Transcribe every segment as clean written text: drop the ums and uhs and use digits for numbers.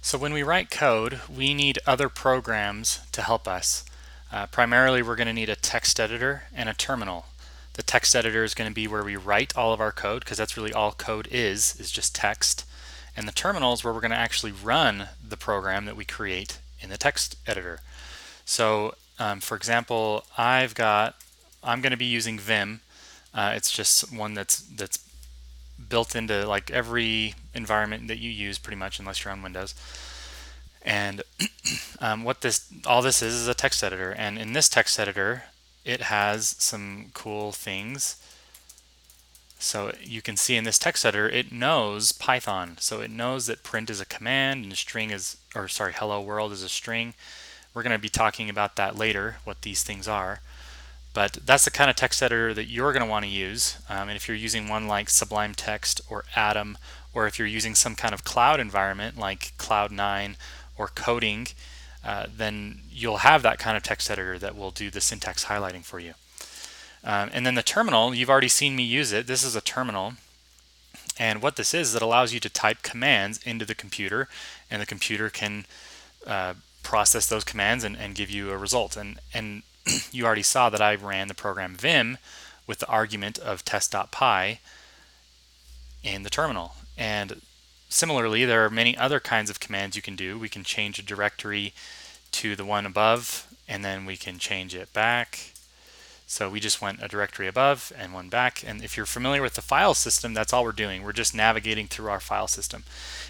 So when we write code, we need other programs to help us. Primarily, we're going to need a text editor and a terminal. The text editor is going to be where we write all of our code, because that's really all code is just text. And the terminal is where we're going to actually run the program that we create in the text editor. So, for example, I'm going to be using Vim. It's just one that's built into like every environment that you use, pretty much, unless you're on Windows. And what all this is a text editor, and in this text editor, it has some cool things. So you can see in this text editor, it knows Python, so it knows that print is a command and a string is, or sorry, hello world is a string. We're going to be talking about that later, what these things are. But that's the kind of text editor that you're going to want to use. And if you're using one like Sublime Text or Atom, or if you're using some kind of cloud environment like Cloud9 or coding, then you'll have that kind of text editor that will do the syntax highlighting for you. And then the terminal, you've already seen me use it. This is a terminal. And what this is, it allows you to type commands into the computer, and the computer can process those commands and give you a result. And you already saw that I ran the program Vim with the argument of test.py in the terminal. And similarly, there are many other kinds of commands you can do. We can change a directory to the one above, and then we can change it back. So we just went a directory above and one back. And if you're familiar with the file system, that's all we're doing. We're just navigating through our file system.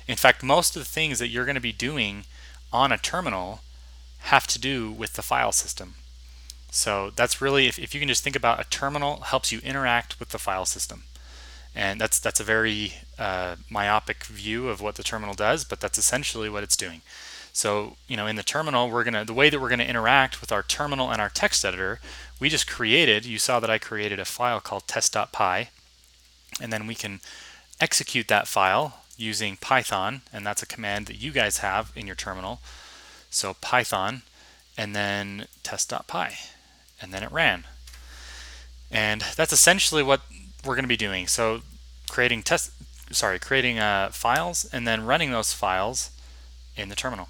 In fact, most of the things that you're going to be doing on a terminal have to do with the file system. So that's really, if you can just think about a terminal helps you interact with the file system. And that's a very myopic view of what the terminal does, but that's essentially what it's doing. So, in the terminal, the way that we're gonna interact with our terminal and our text editor, you saw that I created a file called test.py, and then we can execute that file using Python, and that's a command that you guys have in your terminal. So Python, and then test.py, and then it ran. And that's essentially what we're going to be doing. So creating files and then running those files in the terminal.